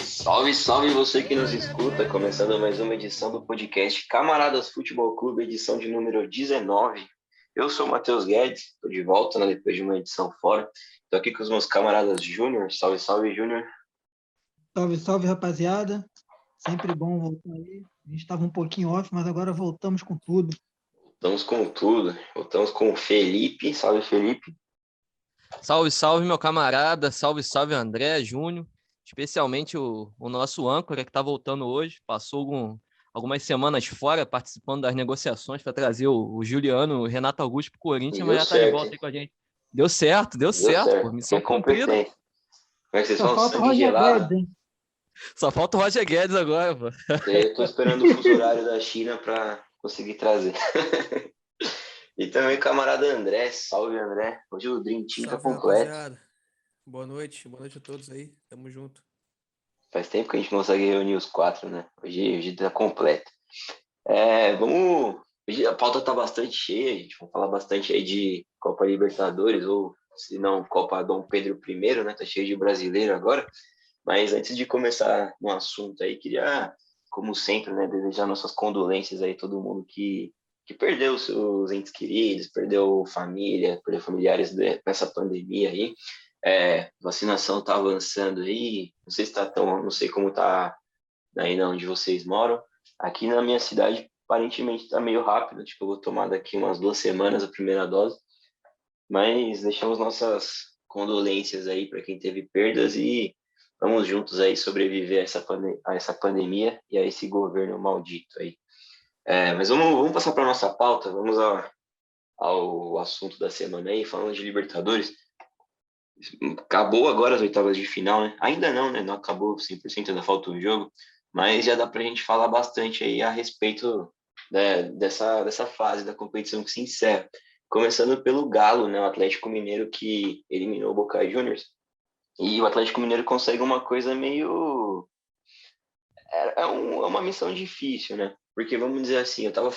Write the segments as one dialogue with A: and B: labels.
A: Salve, salve você que nos escuta, começando mais uma edição do podcast Camaradas Futebol Clube, edição de número 19. Eu sou o Matheus Guedes, estou de volta, né, depois de uma edição fora. Estou aqui com os meus camaradas Júnior. Salve, salve, Júnior.
B: Salve, salve, rapaziada. Sempre bom voltar aí. A gente estava um pouquinho off, mas agora voltamos com tudo.
A: Voltamos com tudo. Voltamos com o Felipe. Salve, Felipe.
C: Salve, salve, meu camarada. Salve, salve, André, Júnior. Especialmente o nosso âncora que está voltando hoje. Passou algumas semanas fora participando das negociações para trazer o Juliano, o Renato Augusto para o Corinthians, mas já está de volta aí com a gente. Deu certo, pô. Missão cumprida.
A: Como é que vocês
B: Só
A: falam?
B: falta o
A: Sangue
B: Roger
A: gelado?
B: Guedes, hein?
C: Só falta o Roger Guedes agora, pô.
A: Eu tô esperando o fuso horário da China para conseguir trazer. E também o camarada André. Salve, André. Hoje o Dream Team tá completo.
D: Rapaziada. Boa noite a todos aí. Tamo junto.
A: Faz tempo que a gente não consegue reunir os quatro, né? Hoje tá completo. Hoje a pauta tá bastante cheia, a gente vai falar bastante aí de Copa Libertadores, ou se não, Copa Dom Pedro I, né? Tá cheio de brasileiro agora. Mas antes de começar no assunto aí, queria, como sempre, né, desejar nossas condolências aí a todo mundo que perdeu seus entes queridos, perdeu família, perdeu familiares nessa pandemia aí. Vacinação tá avançando aí, não sei como tá aí onde vocês moram. Aqui na minha cidade, aparentemente tá meio rápido, tipo, eu vou tomar daqui umas 2 semanas a primeira dose, mas deixamos nossas condolências aí para quem teve perdas e vamos juntos aí sobreviver a essa pandemia e a esse governo maldito aí. Mas vamos passar para nossa pauta, vamos ao assunto da semana aí, falando de Libertadores. Acabou agora as oitavas de final, né? Ainda não, né? Não acabou 100%, ainda falta um jogo, mas já dá para a gente falar bastante aí a respeito, né, dessa fase da competição que se encerra. Começando pelo Galo, né? O Atlético Mineiro que eliminou o Boca Juniors. E o Atlético Mineiro consegue uma coisa meio... É uma missão difícil, né? Porque, vamos dizer assim, eu tava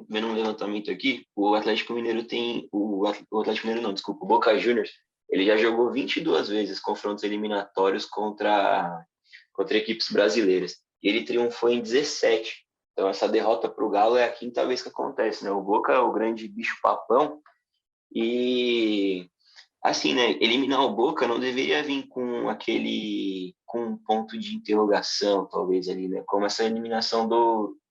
A: vendo um levantamento aqui, o Atlético Mineiro tem... O Atlético Mineiro não, desculpa, o Boca Juniors, ele já jogou 22 vezes confrontos eliminatórios contra equipes brasileiras. E ele triunfou em 17. Então, essa derrota para o Galo é a quinta vez que acontece, né? O Boca é o grande bicho-papão e... Assim, né? Eliminar o Boca não deveria vir com um ponto de interrogação, talvez ali, né? Como essa eliminação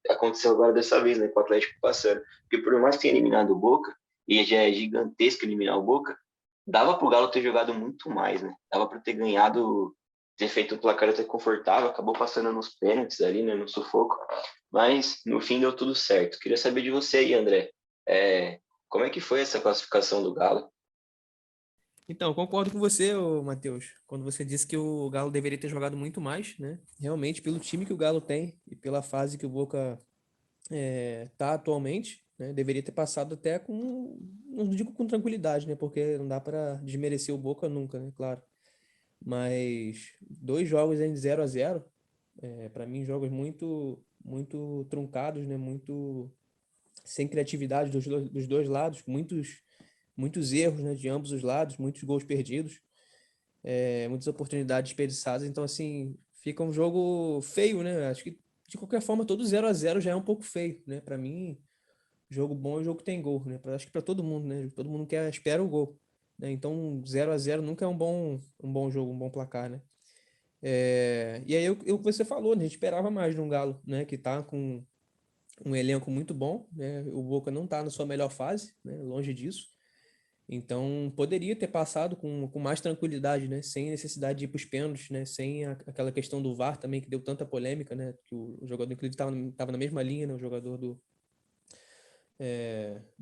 A: aconteceu agora dessa vez, né? Com o Atlético passando. Porque por mais que tenha eliminado o Boca, e já é gigantesco eliminar o Boca, dava pro Galo ter jogado muito mais, né? Dava para ter ganhado, ter feito um placar até confortável, acabou passando nos pênaltis ali, né? No sufoco. Mas no fim deu tudo certo. Queria saber de você aí, André. Como é que foi essa classificação do Galo?
D: Então, concordo com você, Matheus, quando você disse que o Galo deveria ter jogado muito mais, né? Realmente, pelo time que o Galo tem e pela fase que o Boca tá atualmente, né? Deveria ter passado até com, não digo com tranquilidade, né? Porque não dá para desmerecer o Boca nunca, né? Claro. Mas 2 jogos em 0-0, para mim, jogos muito, muito truncados, né? Muito sem criatividade dos dois lados, muitos erros, né, de ambos os lados, muitos gols perdidos, muitas oportunidades desperdiçadas. Então, assim, fica um jogo feio, né? Acho que, de qualquer forma, todo 0-0 já é um pouco feio, né? Para mim, jogo bom é o jogo que tem gol, né? Acho que para todo mundo, né? Todo mundo espera o gol, né? Então, 0-0 nunca é um bom jogo, um bom placar, né? E aí, o que você falou, né? A gente esperava mais de um Galo, né? Que tá com um elenco muito bom, né? O Boca não tá na sua melhor fase, né? Longe disso. Então, poderia ter passado com mais tranquilidade, né? Sem necessidade de ir para os pênaltis, né? Sem aquela questão do VAR também, que deu tanta polêmica, né? Que o jogador, inclusive, estava na mesma linha, né? O jogador do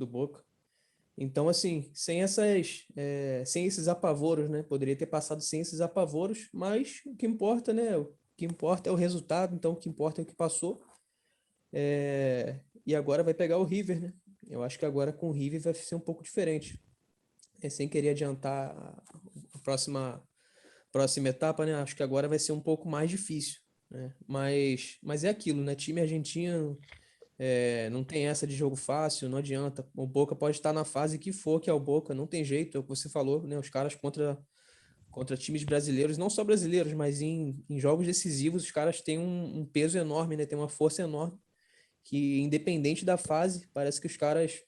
D: Boca. Então, assim, sem esses apavoros, né? Poderia ter passado sem esses apavoros, mas o que importa, né? O que importa é o resultado, então o que importa é o que passou. E agora vai pegar o River, né? Eu acho que agora com o River vai ser um pouco diferente. Sem querer adiantar a próxima etapa, né? Acho que agora vai ser um pouco mais difícil, né? Mas é aquilo, né? Time argentino não tem essa de jogo fácil, não adianta. O Boca pode estar na fase que for, que é o Boca, não tem jeito, é o que você falou, né? Os caras contra times brasileiros, não só brasileiros, mas em jogos decisivos, os caras têm um peso enorme, né? Tem uma força enorme, que independente da fase, parece que os caras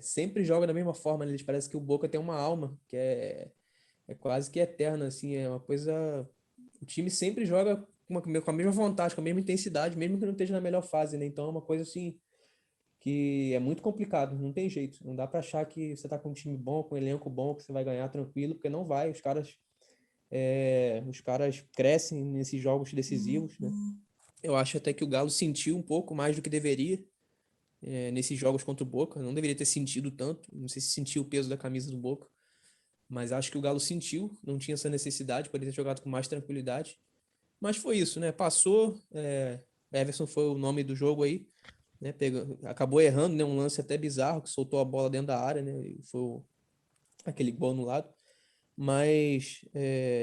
D: sempre jogam da mesma forma, né? Eles parece que o Boca tem uma alma, que é quase que eterna, assim, é uma coisa... O time sempre joga com a mesma vontade, com a mesma intensidade, mesmo que não esteja na melhor fase, né? Então é uma coisa, assim, que é muito complicado, não tem jeito. Não dá para achar que você tá com um time bom, com um elenco bom, que você vai ganhar tranquilo, porque não vai. Os caras crescem nesses jogos decisivos, né? Eu acho até que o Galo sentiu um pouco mais do que deveria nesses jogos contra o Boca. Não deveria ter sentido tanto. Não sei se sentiu o peso da camisa do Boca, mas acho que o Galo sentiu. Não tinha essa necessidade, poderia ter jogado com mais tranquilidade. Mas foi isso, né? Passou. Everson foi o nome do jogo aí, né? Acabou errando, né? Um lance até bizarro, que soltou a bola dentro da área, né? E foi aquele gol anulado. Mas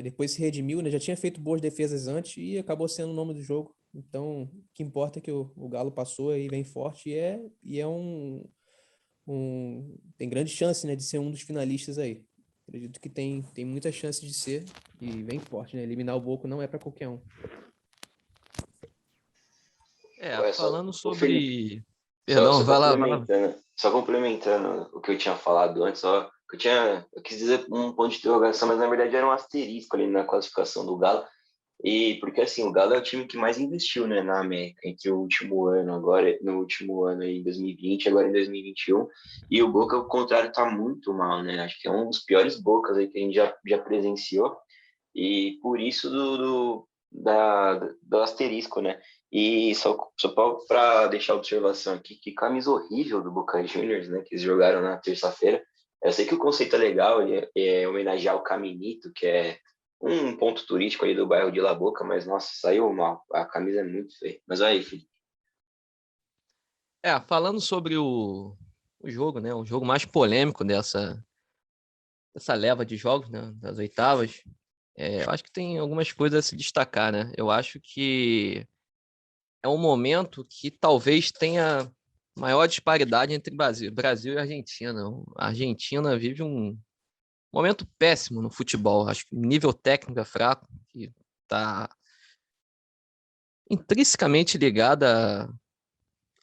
D: depois se redimiu, né? Já tinha feito boas defesas antes e acabou sendo o nome do jogo. Então, o que importa é que o Galo passou e vem forte tem grande chance, né, de ser um dos finalistas aí. Acredito que tem muita chance de ser e vem forte, né? Eliminar o Boca não é para qualquer um.
C: Falando
A: Ô, Felipe,
C: sobre...
A: só
C: Perdão, vai lá, vai lá.
A: complementando o que eu tinha falado antes, eu quis dizer um ponto de interrogação, mas na verdade era um asterisco ali na classificação do Galo. E porque assim, o Galo é o time que mais investiu, né, na América entre o último ano, agora no último ano aí, em 2020, agora em 2021. E o Boca, ao contrário, tá muito mal, né? Acho que é um dos piores Bocas aí que a gente já presenciou. E por isso do asterisco, né? E só para deixar a observação aqui, que camisa horrível do Boca Juniors, né? Que eles jogaram na terça-feira. Eu sei que o conceito é legal, é homenagear o Caminito, que é um ponto turístico ali do bairro de La Boca, mas nossa, saiu mal. A camisa é muito feia. Mas aí, filho.
C: Falando sobre o jogo, né? O jogo mais polêmico dessa leva de jogos, né? Das oitavas. Eu acho que tem algumas coisas a se destacar, né? Eu acho que é um momento que talvez tenha maior disparidade entre Brasil e Argentina. A Argentina vive um momento péssimo no futebol. Acho que o nível técnico é fraco, que está intrinsecamente ligada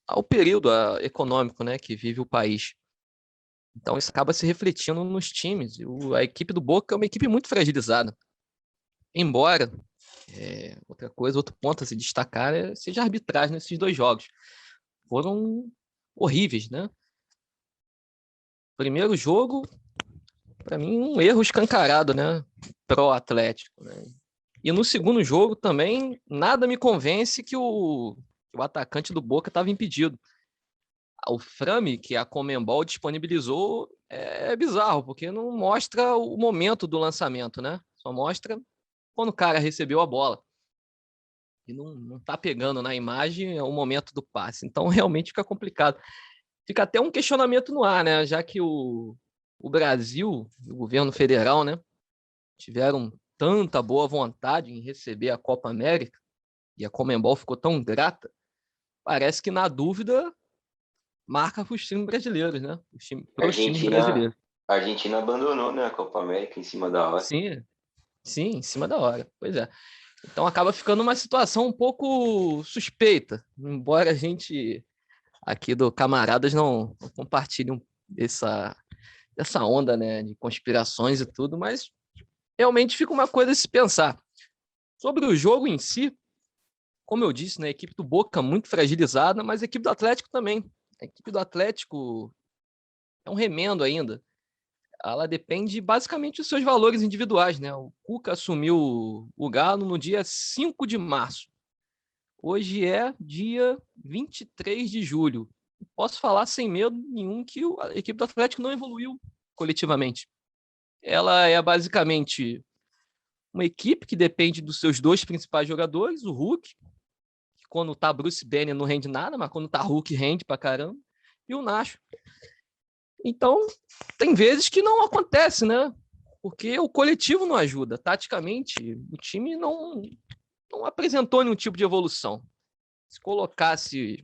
C: ao período econômico, né, que vive o país. Então isso acaba se refletindo nos times. A equipe do Boca é uma equipe muito fragilizada. Embora, outro ponto a se destacar seja a arbitragem nesses dois jogos. Foram horríveis, né? Primeiro jogo, para mim, um erro escancarado, né? Pro Atlético, né? E no segundo jogo também, nada me convence que o atacante do Boca estava impedido. O frame que a Conmebol disponibilizou é bizarro, porque não mostra o momento do lançamento, né? Só mostra quando o cara recebeu a bola. E não tá pegando na imagem o momento do passe. Então, realmente fica complicado. Fica até um questionamento no ar, né? Já que o Brasil, o governo federal, né, tiveram tanta boa vontade em receber a Copa América e a Conmebol ficou tão grata, parece que na dúvida marca para os times brasileiros, né? Para os times brasileiros.
A: A Argentina abandonou, né, a Copa América em cima da hora.
C: Sim, em cima da hora. Pois é. Então acaba ficando uma situação um pouco suspeita, embora a gente aqui do Camaradas não compartilhe essa onda, né, de conspirações e tudo, mas realmente fica uma coisa a se pensar. Sobre o jogo em si, como eu disse, né, a equipe do Boca muito fragilizada, mas a equipe do Atlético também. A equipe do Atlético é um remendo ainda. Ela depende basicamente dos seus valores individuais, né? O Cuca assumiu o Galo no dia 5 de março. Hoje é dia 23 de julho. Posso falar sem medo nenhum que a equipe do Atlético não evoluiu coletivamente. Ela é basicamente uma equipe que depende dos seus dois principais jogadores, o Hulk, que quando tá Bruce Banner não rende nada, mas quando tá Hulk rende pra caramba, e o Nacho. Então, tem vezes que não acontece, né? Porque o coletivo não ajuda. Taticamente, o time não apresentou nenhum tipo de evolução. Se colocasse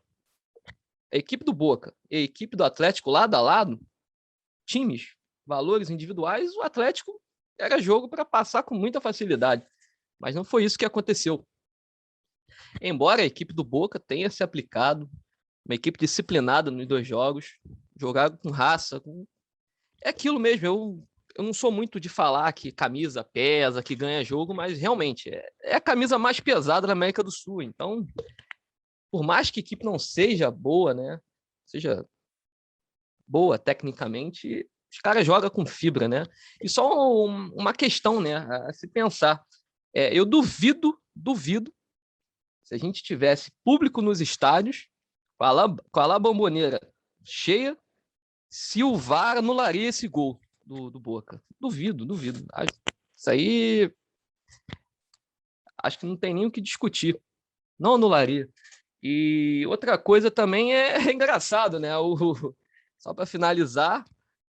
C: a equipe do Boca e a equipe do Atlético lado a lado, times, valores individuais, o Atlético era jogo para passar com muita facilidade. Mas não foi isso que aconteceu. Embora a equipe do Boca tenha se aplicado, uma equipe disciplinada nos 2 jogos, jogar com raça, é aquilo mesmo. Eu não sou muito de falar que camisa pesa, que ganha jogo, mas realmente é a camisa mais pesada da América do Sul. Então, por mais que a equipe não seja boa, né? Seja boa tecnicamente, os caras jogam com fibra, né? E só uma questão, né? A se pensar. Eu duvido, se a gente tivesse público nos estádios, com a La Bombonera cheia, se o VAR anularia esse gol do Boca. Duvido. Isso aí, acho que não tem nem o que discutir. Não anularia. E outra coisa também é engraçado, né? Só para finalizar,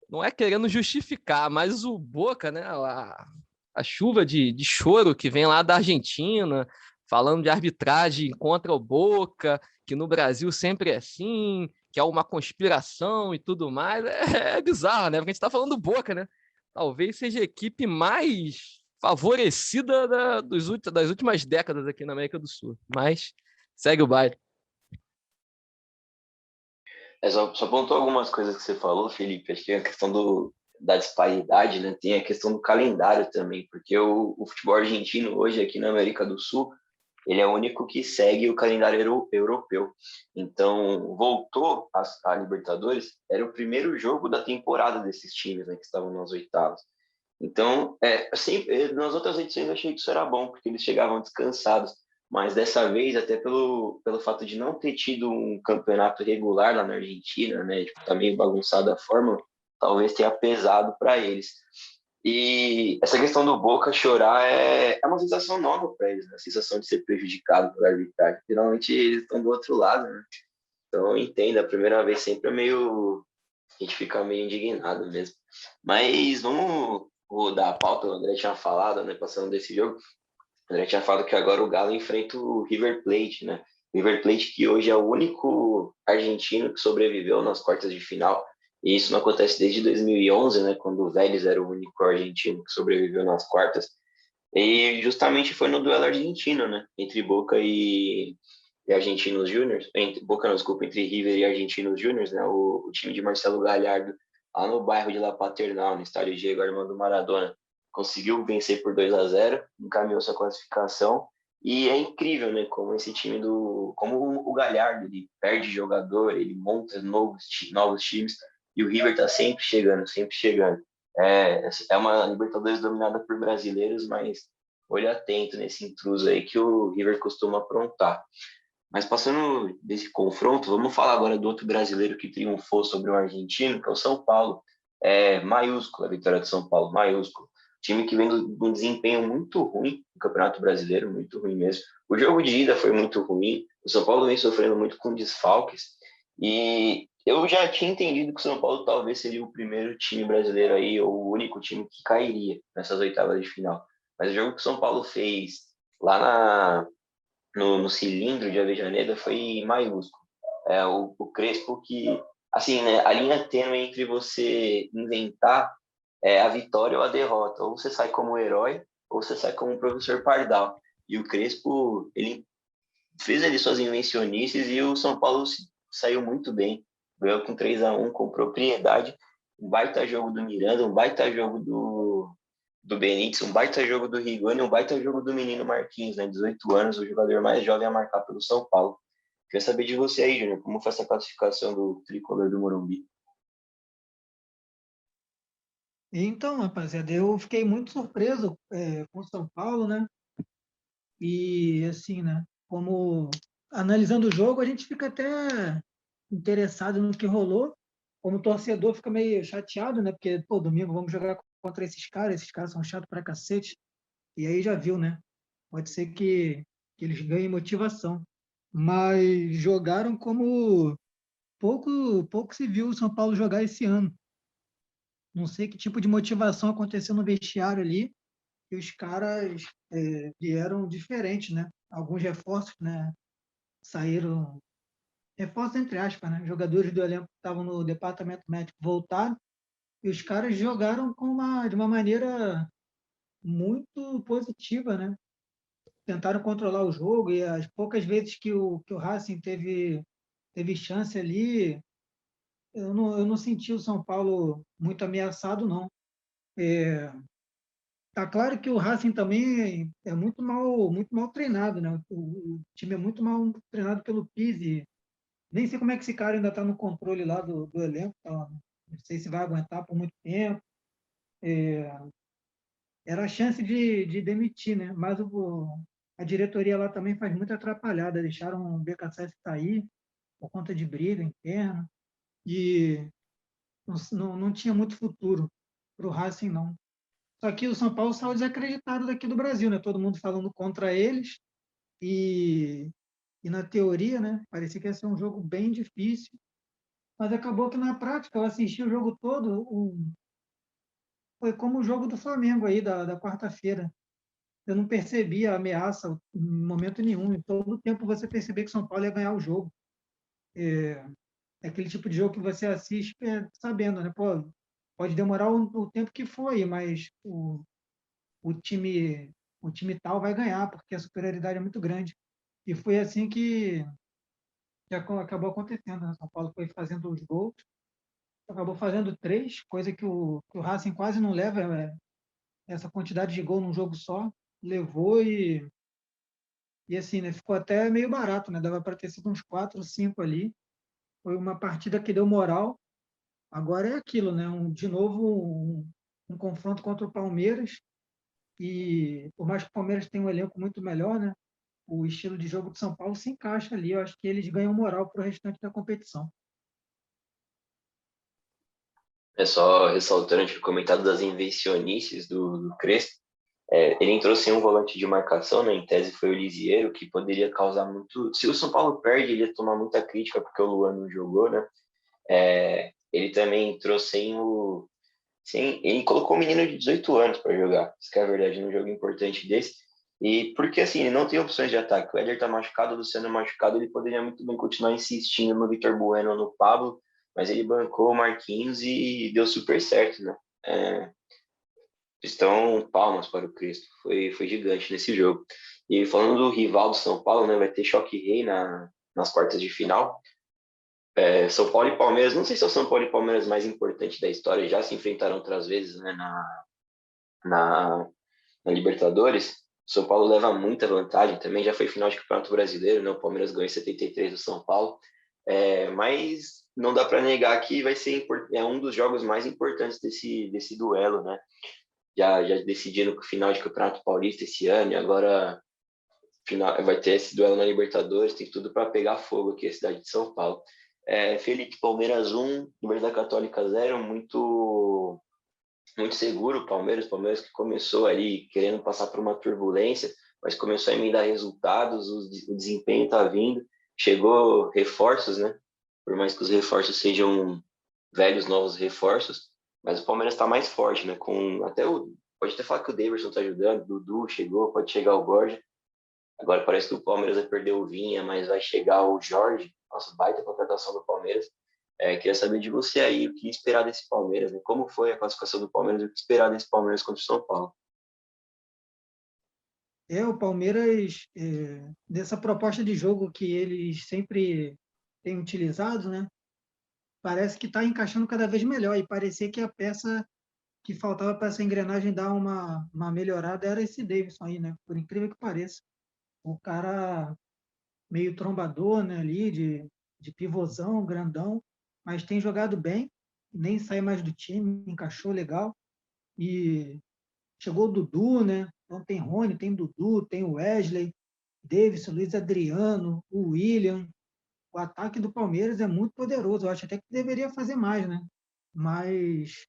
C: não é querendo justificar, mas o Boca, né? A chuva de choro que vem lá da Argentina, falando de arbitragem contra o Boca, que no Brasil sempre é assim, que é uma conspiração e tudo mais, é bizarro, né? Porque a gente está falando do Boca, né? Talvez seja a equipe mais favorecida das últimas décadas aqui na América do Sul. Mas segue o baile.
A: Só pontuou algumas coisas que você falou, Felipe. Acho que a questão da disparidade, né? Tem a questão do calendário também, porque o futebol argentino hoje aqui na América do Sul, ele é o único que segue o calendário europeu. Então, voltou a Libertadores, era o primeiro jogo da temporada desses times, né, que estavam nas oitavas. Então, nas outras edições eu achei que isso era bom, porque eles chegavam descansados. Mas dessa vez, até pelo fato de não ter tido um campeonato regular lá na Argentina, né? Tipo, tá meio bagunçada a fórmula, talvez tenha pesado para eles. E essa questão do Boca chorar é uma sensação nova para eles, né? A sensação de ser prejudicado pela arbitragem. Geralmente eles estão do outro lado, né? Então eu entendo, a primeira vez sempre é meio. A gente fica meio indignado mesmo. Mas vamos rodar a pauta, o André tinha falado, né? Passando desse jogo. O André tinha falado que agora o Galo enfrenta o River Plate, né? River Plate que hoje é o único argentino que sobreviveu nas quartas de final. E isso não acontece desde 2011, né? Quando o Vélez era o único argentino que sobreviveu nas quartas. E justamente foi no duelo argentino, né? Entre Boca e Argentinos Júniors. Boca, não, desculpa, entre River e Argentinos Júniors, né? O time de Marcelo Gallardo, lá no bairro de La Paternal, no estádio Diego Armando Maradona, conseguiu vencer por 2-0, encaminhou sua classificação. E é incrível, né? Como esse time como o Galhardo, ele perde jogador, ele monta novos times, e o River tá sempre chegando, sempre chegando. É uma Libertadores dominada por brasileiros, mas olha atento nesse intruso aí que o River costuma aprontar. Mas passando desse confronto, vamos falar agora do outro brasileiro que triunfou sobre o argentino, que é o São Paulo. Maiúscula a vitória do São Paulo, maiúscula. Time que vem de um desempenho muito ruim no Campeonato Brasileiro, muito ruim mesmo. O jogo de ida foi muito ruim. O São Paulo vem sofrendo muito com desfalques. E eu já tinha entendido que o São Paulo talvez seria o primeiro time brasileiro aí, ou o único time que cairia nessas oitavas de final. Mas o jogo que o São Paulo fez lá no cilindro de Avejaneda foi maiúsculo. O Crespo que, assim, né, a linha tênue entre você inventar a vitória ou a derrota. Ou você sai como herói, ou você sai como professor Pardal. E o Crespo, ele fez ali suas invencionices e o São Paulo saiu muito bem. Ganhou com 3-1 com propriedade. Um baita jogo do Miranda, um baita jogo do Benítez, um baita jogo do Rigoni, um baita jogo do menino Marquinhos, né? 18 anos, o jogador mais jovem a marcar pelo São Paulo. Queria saber de você aí, Júnior, como foi essa classificação do tricolor do Morumbi?
B: Então, rapaziada, eu fiquei muito surpreso com o São Paulo, né? E assim, né? Como analisando o jogo, a gente fica até interessado no que rolou. Como torcedor, fica meio chateado, né? Porque, pô, domingo vamos jogar contra esses caras são chatos pra cacete. E aí já viu, né? Pode ser que eles ganhem motivação. Mas jogaram como pouco se viu o São Paulo jogar esse ano. Não sei que tipo de motivação aconteceu no vestiário ali, e os caras vieram diferentes, né? Alguns reforços, né? Saíram, reforços entre aspas, né? Jogadores do elenco que estavam no departamento médico voltaram, e os caras jogaram de uma maneira muito positiva, né? Tentaram controlar o jogo e as poucas vezes que o Racing teve chance ali, eu não senti o São Paulo muito ameaçado, não. Tá claro que o Racing também é muito mal treinado, né? O time é muito mal treinado pelo Pizzi. Nem sei como é que esse cara ainda está no controle lá do elenco. Tá? Não sei se vai aguentar por muito tempo. Era a chance de demitir, né? Mas a diretoria lá também faz muita atrapalhada. Deixaram o BKSS sair por conta de briga interna. E não tinha muito futuro para o Racing, não. Só que o São Paulo saiu desacreditado daqui do Brasil, né? Todo mundo falando contra eles. E, e na teoria, né? Parecia que ia ser um jogo bem difícil. Mas acabou que na prática eu assisti o jogo todo. Foi como o jogo do Flamengo aí, da quarta-feira. Eu não percebi a ameaça em momento nenhum. Em todo o tempo você percebia que o São Paulo ia ganhar o jogo. É aquele tipo de jogo que você assiste sabendo, né? Pô, pode demorar o tempo que for aí, mas o time, o time tal vai ganhar, porque a superioridade é muito grande. E foi assim que acabou acontecendo, né? São Paulo foi fazendo os gols, acabou fazendo 3, coisa que o Racing quase não leva, essa quantidade de gol num jogo só. Levou e assim, né? Ficou até meio barato, né? Dava para ter sido uns 4 ou 5 ali. Foi uma partida que deu moral. Agora é aquilo, né? De novo, um confronto contra o Palmeiras. E por mais que o Palmeiras tenha um elenco muito melhor, né? O estilo de jogo de São Paulo se encaixa ali. Eu acho que eles ganham moral para o restante da competição.
A: É só ressaltando, eu tinha comentado das invencionices do Crespo. Ele entrou sem um volante de marcação, né? Em tese foi o Lisieiro, que poderia causar muito. Se o São Paulo perde, ele ia tomar muita crítica porque o Luan não jogou, né? Ele também entrou sem o. Ele colocou um menino de 18 anos para jogar, isso que é a verdade, num jogo importante desse. E porque assim, ele não tem opções de ataque. O Éder tá machucado, o Luciano machucado, ele poderia muito bem continuar insistindo no Vitor Bueno ou no Pablo, mas ele bancou o Marquinhos e deu super certo, né? É, Estão palmas para o Cristo. Foi gigante nesse jogo. E falando do rival do São Paulo, né, vai ter choque rei nas quartas de final. São Paulo e Palmeiras, não sei se é o São Paulo e Palmeiras mais importante da história, já se enfrentaram outras vezes, né, na, na Libertadores. O São Paulo leva muita vantagem também, já foi final de Campeonato Brasileiro, né, o Palmeiras ganhou em 73 do São Paulo. Mas não dá para negar que vai ser um dos jogos mais importantes desse duelo, né? Já decidindo o final de Campeonato Paulista esse ano, e agora vai ter esse duelo na Libertadores, tem tudo para pegar fogo aqui a cidade de São Paulo. Felipe, Palmeiras 1, Universidade Católica 0, muito seguro o Palmeiras que começou ali querendo passar por uma turbulência, mas começou a emendar resultados, o desempenho está vindo, chegou reforços, né? Por mais que os reforços sejam velhos, novos reforços, mas o Palmeiras está mais forte, né? Pode até falar que o Davidson está ajudando, o Dudu chegou, pode chegar o Borja. Agora parece que o Palmeiras vai perder o Vinha, mas vai chegar o Jorge. Nossa, baita contratação do Palmeiras. Queria saber de você aí, o que esperar desse Palmeiras, né? Como foi a classificação do Palmeiras e o que esperar desse Palmeiras contra o São Paulo?
B: O Palmeiras, dessa proposta de jogo que eles sempre têm utilizado, né? Parece que está encaixando cada vez melhor e parecia que a peça que faltava para essa engrenagem dar uma melhorada era esse Davidson aí, né? Por incrível que pareça. O cara meio trombador, né, ali, de pivôzão, grandão, mas tem jogado bem, nem sai mais do time, encaixou legal. E chegou o Dudu, né? Então tem Rony, tem Dudu, tem o Wesley, Davidson, Luiz Adriano, o William. O ataque do Palmeiras é muito poderoso. Eu acho até que deveria fazer mais, né? Mas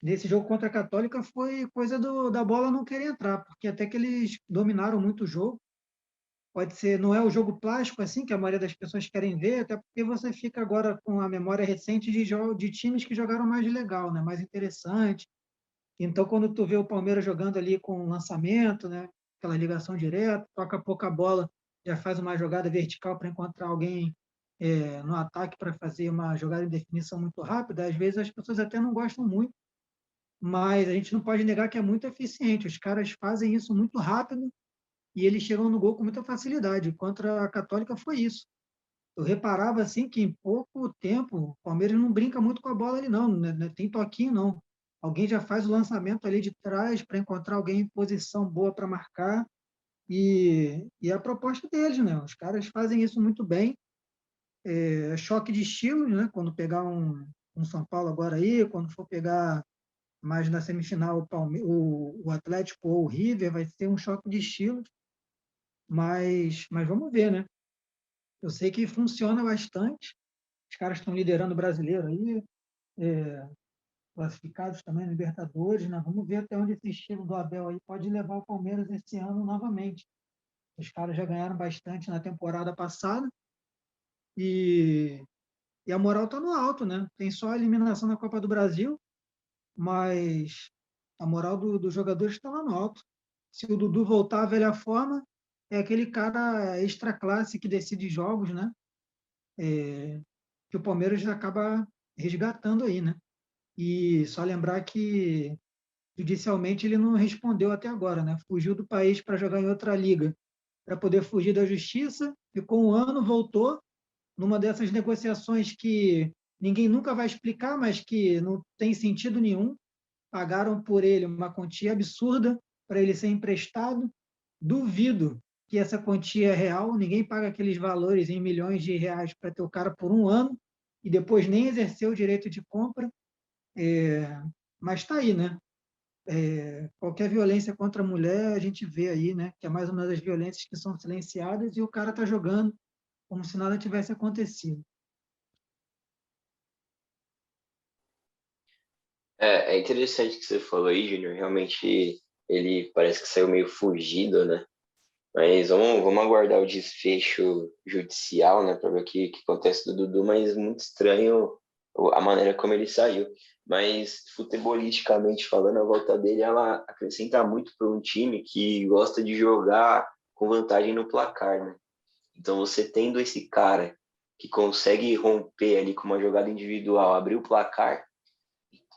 B: nesse jogo contra a Católica foi coisa da bola não querer entrar, porque até que eles dominaram muito o jogo. Pode ser, não é o jogo plástico assim que a maioria das pessoas querem ver, até porque você fica agora com a memória recente de times que jogaram mais legal, né? Mais interessante. Então, quando tu vê o Palmeiras jogando ali com lançamento, né? Aquela ligação direta, toca pouca bola, já faz uma jogada vertical para encontrar alguém no ataque para fazer uma jogada de definição muito rápida, às vezes as pessoas até não gostam muito, mas a gente não pode negar que é muito eficiente. Os caras fazem isso muito rápido e eles chegam no gol com muita facilidade. Contra a Católica foi isso. Eu reparava assim que em pouco tempo o Palmeiras não brinca muito com a bola ali não, né? Tem toquinho não. Alguém já faz o lançamento ali de trás para encontrar alguém em posição boa para marcar e a proposta deles, né? Os caras fazem isso muito bem. É choque de estilos, né? Quando pegar um São Paulo agora aí, quando for pegar mais na semifinal o Atlético ou o River, vai ser um choque de estilos, mas vamos ver, né? Eu sei que funciona bastante. Os caras estão liderando o brasileiro aí, é, classificados também na Libertadores, né? Vamos ver até onde esse estilo do Abel aí pode levar o Palmeiras esse ano novamente. Os caras já ganharam bastante na temporada passada e, e a moral está no alto, né? Tem só a eliminação na Copa do Brasil, mas a moral dos jogadores está lá no alto. Se o Dudu voltar à velha forma, é aquele cara extra classe que decide jogos, né? Que o Palmeiras acaba resgatando aí, né? E só lembrar que judicialmente ele não respondeu até agora, né? Fugiu do país para jogar em outra liga, para poder fugir da justiça, ficou um ano, voltou numa dessas negociações que ninguém nunca vai explicar, mas que não tem sentido nenhum. Pagaram por ele uma quantia absurda para ele ser emprestado. Duvido que essa quantia é real, ninguém paga aqueles valores em milhões de reais para ter o cara por um ano e depois nem exercer o direito de compra. Mas está aí, né? Qualquer violência contra a mulher, a gente vê aí, né? Que é mais uma das violências que são silenciadas e o cara está jogando como se nada tivesse acontecido.
A: É interessante o que você falou aí, Júnior. Realmente ele parece que saiu meio fugido, né? Mas vamos aguardar o desfecho judicial, né, para ver o que acontece do Dudu, mas muito estranho a maneira como ele saiu. Mas, futebolisticamente falando, a volta dele, ela acrescenta muito para um time que gosta de jogar com vantagem no placar, né? Então, você tendo esse cara que consegue romper ali com uma jogada individual, abrir o placar,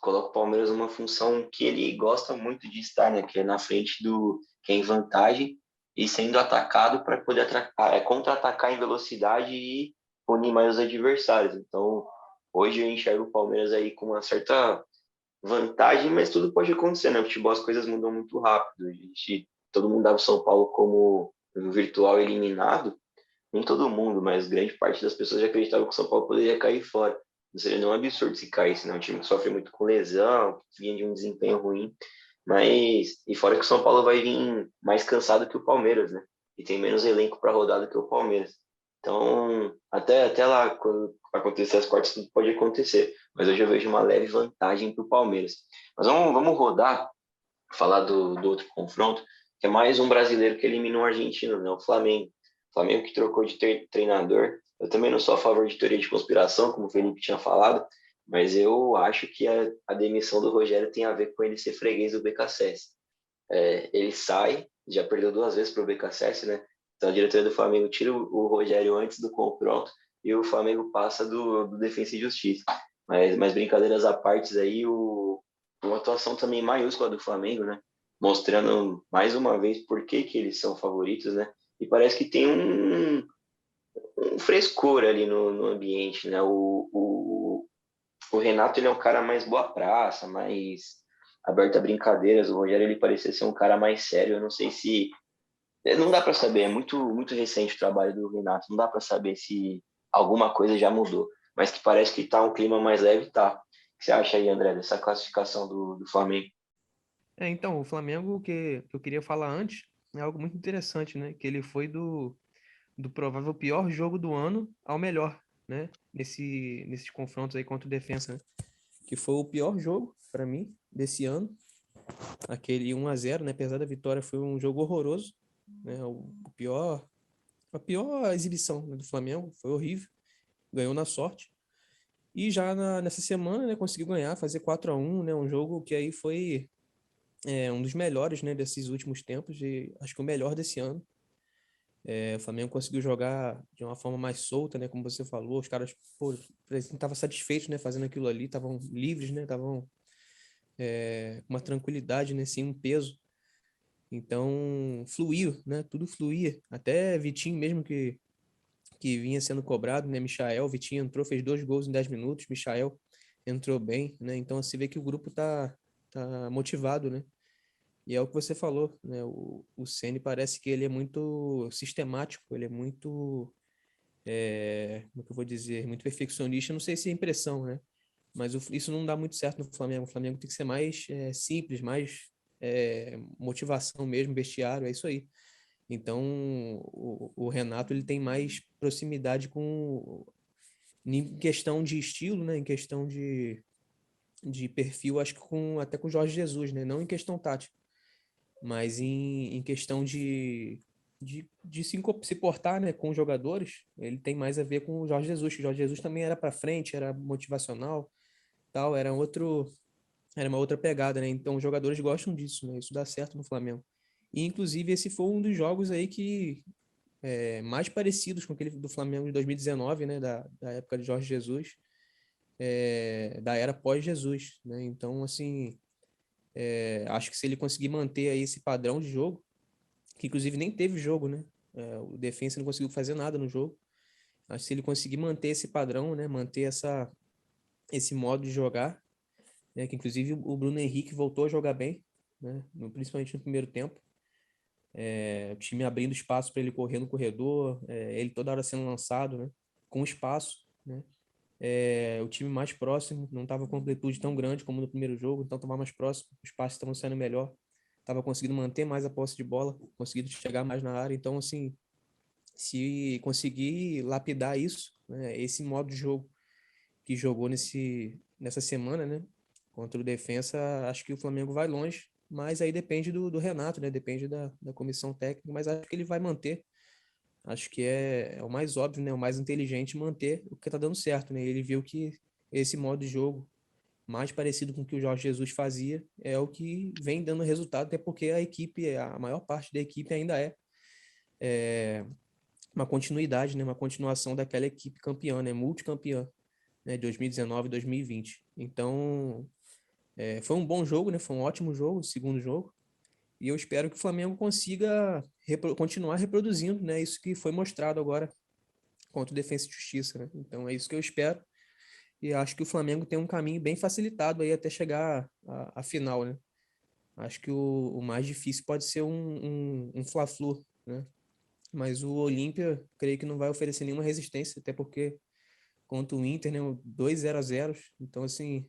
A: coloca o Palmeiras numa função que ele gosta muito de estar, né? Que é na frente do que é em vantagem e sendo atacado para poder contra-atacar em velocidade e punir mais os adversários. Então, hoje eu enxergo o Palmeiras aí com uma certa vantagem, mas tudo pode acontecer, né? No futebol as coisas mudam muito rápido. Todo mundo dava o São Paulo como um virtual eliminado, nem todo mundo, mas grande parte das pessoas já acreditavam que o São Paulo poderia cair fora. Não seria nenhum absurdo se caísse, né? Um time que sofre muito com lesão, que vinha de um desempenho ruim, mas e fora que o São Paulo vai vir mais cansado que o Palmeiras, né? E tem menos elenco para rodada que o Palmeiras. Então, até lá, quando acontecer as quartas, tudo pode acontecer. Mas hoje eu vejo uma leve vantagem para o Palmeiras. Mas vamos rodar, falar do outro confronto, que é mais um brasileiro que eliminou o argentino, né? O Flamengo. O Flamengo que trocou de treinador. Eu também não sou a favor de teoria de conspiração, como o Felipe tinha falado, mas eu acho que a demissão do Rogério tem a ver com ele ser freguês do BKSS. Ele sai, já perdeu duas vezes para o BKSS, né? Então a diretoria do Flamengo tira o Rogério antes do confronto e o Flamengo passa do Defensa e Justiça. Mas brincadeiras à parte aí, uma atuação também maiúscula do Flamengo, né? Mostrando mais uma vez por que eles são favoritos, né? E parece que tem um frescor ali no ambiente, né? O Renato, ele é um cara mais boa praça, mais aberto a brincadeiras. O Rogério, ele parecia ser um cara mais sério. Eu não sei se... Não dá para saber, é muito recente o trabalho do Renato. Não dá para saber se alguma coisa já mudou. Mas que parece que tá um clima mais leve, tá. O que você acha aí, André, dessa classificação do Flamengo?
D: Então, o Flamengo que eu queria falar antes é algo muito interessante, né? Que ele foi do provável pior jogo do ano ao melhor, né? Nesses confrontos aí contra o Defensa, né? Que foi o pior jogo, para mim, desse ano. Aquele 1-0, né? Apesar da vitória, foi um jogo horroroso, né? A pior exibição, né, do Flamengo, foi horrível. Ganhou na sorte. E já nessa semana, né, conseguiu ganhar, fazer 4-1, né? Um jogo que aí foi um dos melhores, né, desses últimos tempos, e acho que o melhor desse ano. O Flamengo conseguiu jogar de uma forma mais solta, né, como você falou, os caras, pô, estavam satisfeitos, né, fazendo aquilo ali, estavam livres, né, estavam uma tranquilidade, né? Sem um peso. Então, fluiu, né? Tudo fluía. Até Vitinho mesmo que vinha sendo cobrado, né? Michael, Vitinho entrou, fez 2 gols em 10 minutos, Michael entrou bem, né? Então, você vê que o grupo tá motivado, né? E é o que você falou, né? O Ceni parece que ele é muito sistemático, ele é muito, como é que eu vou dizer, muito perfeccionista. Não sei se é impressão, né? Mas isso não dá muito certo no Flamengo. O Flamengo tem que ser mais simples, mais motivação mesmo, vestiário, é isso aí. Então, o Renato ele tem mais proximidade em questão de estilo, né? Em questão de perfil, acho que até com o Jorge Jesus, né? Não em questão tática, mas em questão de se portar, né, com os jogadores, ele tem mais a ver com o Jorge Jesus. O Jorge Jesus também era para frente, era motivacional, tal, era uma outra pegada, né? Então os jogadores gostam disso, né? Isso dá certo no Flamengo. E inclusive esse foi um dos jogos aí que mais parecidos com aquele do Flamengo de 2019, né? Da época de Jorge Jesus, da era pós-Jesus, né? Então, assim, acho que se ele conseguir manter aí esse padrão de jogo, que inclusive nem teve jogo, né? O Defensa não conseguiu fazer nada no jogo. Acho que se ele conseguir manter esse padrão, né? Manter esse modo de jogar, né? Que inclusive o Bruno Henrique voltou a jogar bem, né? Principalmente no primeiro tempo. O time abrindo espaço para ele correr no corredor, ele toda hora sendo lançado, né? Com espaço, né? O time mais próximo, não estava com amplitude tão grande como no primeiro jogo, então estava mais próximo, os passes estavam saindo melhor, estava conseguindo manter mais a posse de bola, conseguindo chegar mais na área. Então, assim, se conseguir lapidar isso, né, esse modo de jogo que jogou nessa semana, né, contra o Defensa, acho que o Flamengo vai longe, mas aí depende do Renato, né, depende da comissão técnica, mas acho que ele vai manter. Acho que é o mais óbvio, né, o mais inteligente manter o que está dando certo, né? Ele viu que esse modo de jogo mais parecido com o que o Jorge Jesus fazia é o que vem dando resultado, até porque a equipe, a maior parte da equipe ainda é uma continuidade, né, uma continuação daquela equipe campeã, né, multicampeã, né, 2019 e 2020. Então, foi um bom jogo, né, foi um ótimo jogo, o segundo jogo, e eu espero que o Flamengo consiga continuar reproduzindo, né, isso que foi mostrado agora contra o Defensa e Justiça, né? Então é isso que eu espero, e acho que o Flamengo tem um caminho bem facilitado aí até chegar à final, né? Acho que o mais difícil pode ser um Fla-Flu, né? Mas o Olímpia, creio que não vai oferecer nenhuma resistência, até porque contra o Inter, né, 2-0-0, então assim,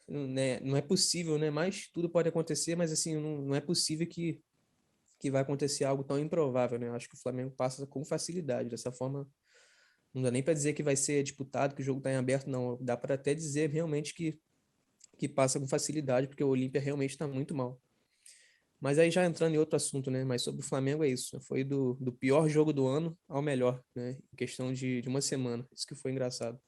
D: não é possível, né, mas tudo pode acontecer, mas assim, não é possível que vai acontecer algo tão improvável, né? Eu acho que o Flamengo passa com facilidade, dessa forma não dá nem para dizer que vai ser disputado, que o jogo está em aberto, não, dá para até dizer realmente que passa com facilidade, porque o Olímpia realmente está muito mal. Mas aí já entrando em outro assunto, né? Mas sobre o Flamengo é isso. Foi do pior jogo do ano ao melhor, né? Em questão de uma semana. Isso que foi engraçado.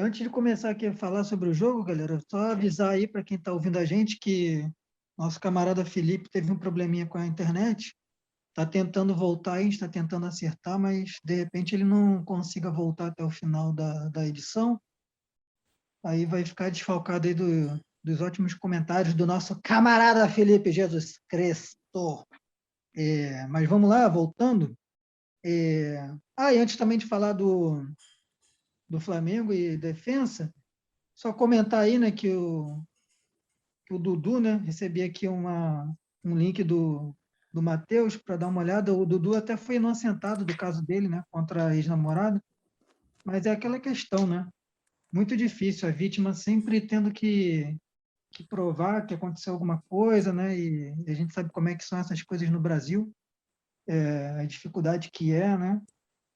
B: Antes de começar aqui a falar sobre o jogo, galera, só avisar aí para quem está ouvindo a gente que nosso camarada Felipe teve um probleminha com a internet, está tentando voltar, a gente está tentando acertar, mas de repente ele não consiga voltar até o final da edição, aí vai ficar desfalcado aí dos ótimos comentários do nosso camarada Felipe Jesus Cristo. Mas vamos lá, voltando. E antes também de falar do Flamengo e defensa, só comentar aí, né, que o Dudu, né, recebi aqui um link do Matheus para dar uma olhada. O Dudu até foi inocentado do caso dele, né, contra a ex-namorada, mas é aquela questão, né, muito difícil, a vítima sempre tendo que provar que aconteceu alguma coisa, né, e a gente sabe como é que são essas coisas no Brasil, a dificuldade que é, né.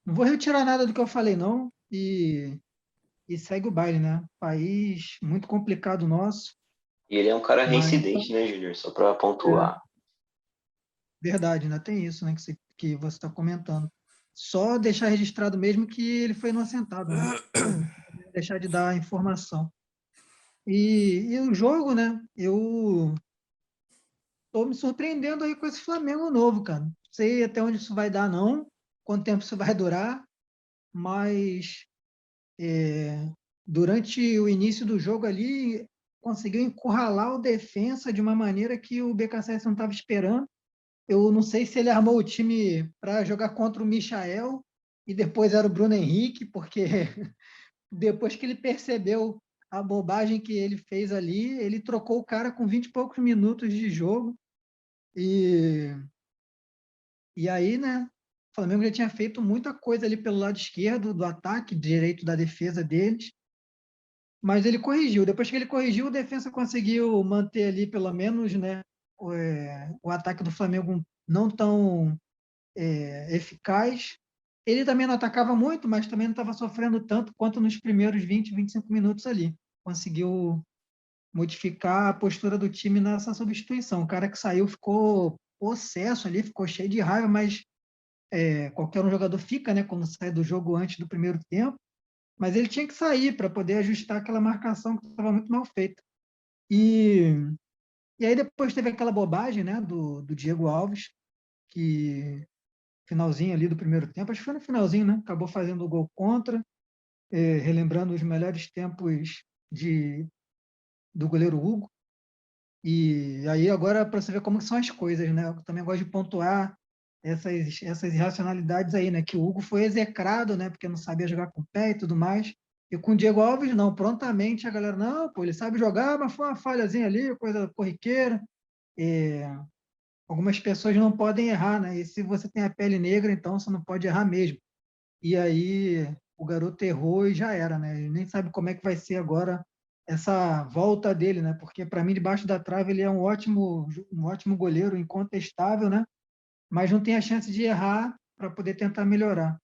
B: Não vou retirar nada do que eu falei, não, e segue o baile, né? País muito complicado nosso,
A: E ele é um cara
B: mas
A: reincidente, né, Júnior? Só para
B: é
A: pontuar.
B: verdade, ainda tem isso, né? Que você está comentando. Só deixar registrado mesmo que ele foi inocentado, né? Deixar de dar informação. E o jogo, né? Eu estou me surpreendendo aí com esse Flamengo novo, cara. Não sei até onde isso vai dar, não. Quanto tempo isso vai durar, mas durante o início do jogo ali, conseguiu encurralar o defensa de uma maneira que o BKSS não estava esperando. Eu não sei se ele armou o time para jogar contra o Michael e depois era o Bruno Henrique, porque depois que ele percebeu a bobagem que ele fez ali, ele trocou o cara com 20 e poucos minutos de jogo. E, e aí, né, o Flamengo já tinha feito muita coisa ali pelo lado esquerdo do ataque, direito da defesa deles, mas ele corrigiu. Depois que ele corrigiu, o defensa conseguiu manter ali pelo menos, né, o ataque do Flamengo não tão eficaz. Ele também não atacava muito, mas também não estava sofrendo tanto quanto nos primeiros 20, 25 minutos ali. Conseguiu modificar a postura do time nessa substituição. O cara que saiu ficou possesso ali, ficou cheio de raiva, mas qualquer um jogador fica, né, quando sai do jogo antes do primeiro tempo. Mas ele tinha que sair para poder ajustar aquela marcação que estava muito mal feita. E, e aí depois teve aquela bobagem, né, do Diego Alves, que finalzinho ali do primeiro tempo, acho que foi no finalzinho, né? Acabou fazendo o gol contra, relembrando os melhores tempos do goleiro Hugo. E aí agora para você ver como são as coisas, né? Eu também gosto de pontuar essas irracionalidades aí, né? Que o Hugo foi execrado, né? Porque não sabia jogar com o pé e tudo mais. E com o Diego Alves, não. Prontamente a galera, não, pô, ele sabe jogar, mas foi uma falhazinha ali, coisa corriqueira. É, algumas pessoas não podem errar, né? E se você tem a pele negra, então você não pode errar mesmo. E aí o garoto errou e já era, né? Ele nem sabe como é que vai ser agora essa volta dele, né? Porque para mim debaixo da trave ele é um ótimo goleiro, incontestável, né? Mas não tem a chance de errar para poder tentar melhorar.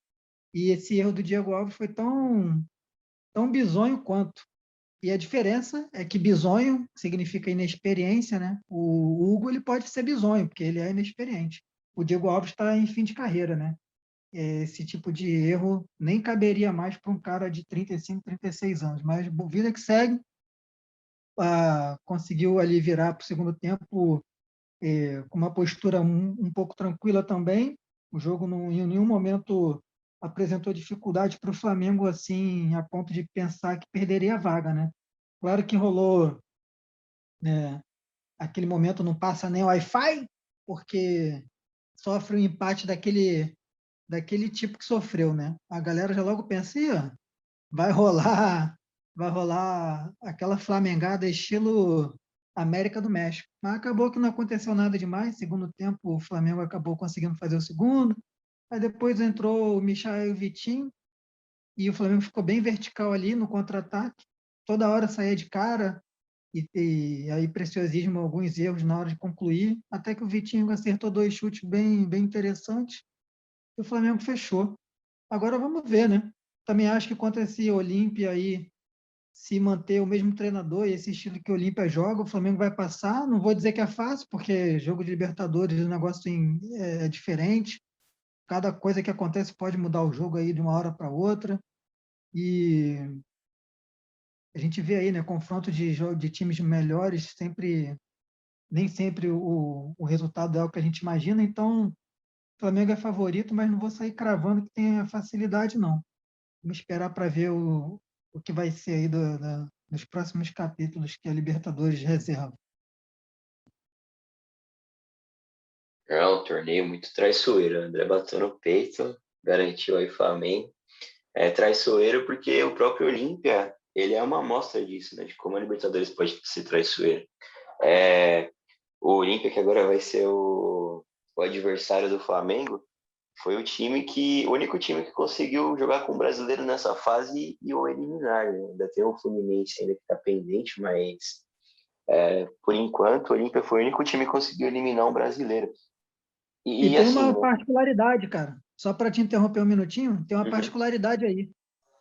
B: E esse erro do Diego Alves foi tão bizonho quanto. E a diferença é que bizonho significa inexperiência, né? O Hugo ele pode ser bizonho, porque ele é inexperiente. O Diego Alves está em fim de carreira, né? Esse tipo de erro nem caberia mais para um cara de 35, 36 anos. Mas vida que segue, conseguiu ali virar para o segundo tempo com uma postura um pouco tranquila também. O jogo não, em nenhum momento apresentou dificuldade para o Flamengo assim a ponto de pensar que perderia a vaga, né? Claro que rolou, né, aquele momento não passa nem Wi-Fi, porque sofre um empate daquele tipo que sofreu, né? A galera já logo pensa, ó, vai rolar, vai rolar aquela flamengada estilo América do México. Mas acabou que não aconteceu nada demais. Segundo tempo, o Flamengo acabou conseguindo fazer o segundo. Aí depois entrou o Michael e o Vitinho, e o Flamengo ficou bem vertical ali no contra-ataque. Toda hora saía de cara, e aí preciosismo, alguns erros na hora de concluir, até que o Vitinho acertou dois chutes bem interessantes, e o Flamengo fechou. Agora vamos ver, né? Também acho que contra esse Olímpia aí, se manter o mesmo treinador e esse estilo que o Olímpia joga, o Flamengo vai passar. Não vou dizer que é fácil, porque jogo de Libertadores o negócio é diferente. Cada coisa que acontece pode mudar o jogo aí de uma hora para outra. E a gente vê aí, né, confronto de times melhores, nem sempre o resultado é o que a gente imagina. Então, o Flamengo é favorito, mas não vou sair cravando que tenha facilidade, não. Vamos esperar para ver o que vai ser aí dos próximos capítulos que a Libertadores reserva.
A: É um torneio muito traiçoeiro. O André bateu no peito, garantiu aí o Flamengo. É traiçoeiro porque o próprio Olímpia, ele é uma amostra disso, né? De como a Libertadores pode ser traiçoeiro. O Olímpia, que agora vai ser o adversário do Flamengo, foi o único time que conseguiu jogar com o brasileiro nessa fase e o eliminar, né? Ainda tem o Fluminense ainda que está pendente, mas por enquanto o Olímpia foi o único time que conseguiu eliminar um brasileiro.
B: E
A: E
B: tem
A: assim,
B: uma particularidade, cara. Só para te interromper um minutinho, tem uma
A: uhum.
B: particularidade aí.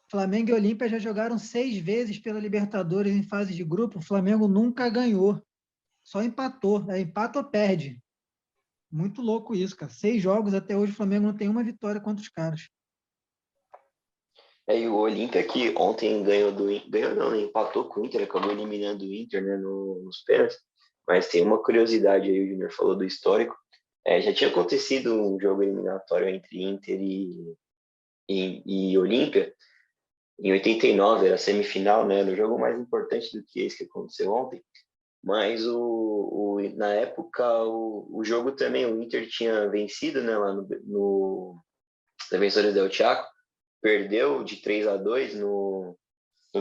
B: Flamengo e Olímpia já jogaram 6 vezes pela Libertadores em fase de grupo. O Flamengo nunca ganhou, só empatou. Empata ou perde. Muito louco isso, cara. 6 jogos até hoje o Flamengo não tem uma vitória contra os caras.
A: E o Olímpia que ontem ganhou não, né? Empatou com o Inter, acabou eliminando o Inter, né, nos pênaltis. Mas tem uma curiosidade aí, o Júnior falou do histórico. Já tinha acontecido um jogo eliminatório entre Inter e Olímpia, em 89, era semifinal, né? Era o jogo mais importante do que esse que aconteceu ontem. Mas na época, o jogo também, o Inter tinha vencido, né, lá no Defensores del Chaco, perdeu de 3-2 no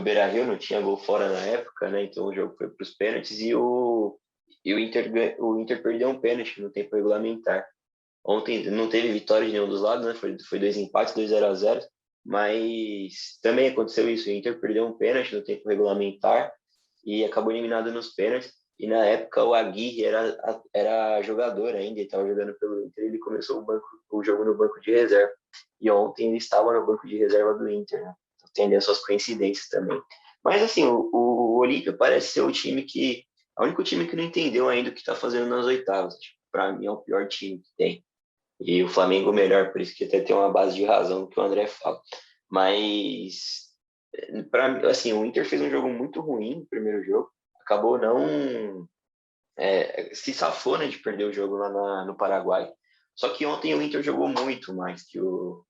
A: Beira-Rio, não tinha gol fora na época, né? Então o jogo foi para os pênaltis o Inter perdeu um pênalti no tempo regulamentar. Ontem não teve vitória de nenhum dos lados, né? Foi 2 empates, 2-0, mas também aconteceu isso. O Inter perdeu um pênalti no tempo regulamentar e acabou eliminado nos pênaltis. E na época o Aguirre era jogador ainda, ele estava jogando pelo Inter, ele começou o jogo no banco de reserva. E ontem ele estava no banco de reserva do Inter, né? Então tem as suas coincidências também. Mas assim, o Olímpia parece ser o time que. O único time que não entendeu ainda o que está fazendo nas oitavas. Para mim é o pior time que tem. E o Flamengo melhor, por isso que até tem uma base de razão no que o André fala. Mas, assim, o Inter fez um jogo muito ruim no primeiro jogo, acabou não se safou, né, de perder o jogo lá no Paraguai. Só que ontem o Inter jogou muito mais que o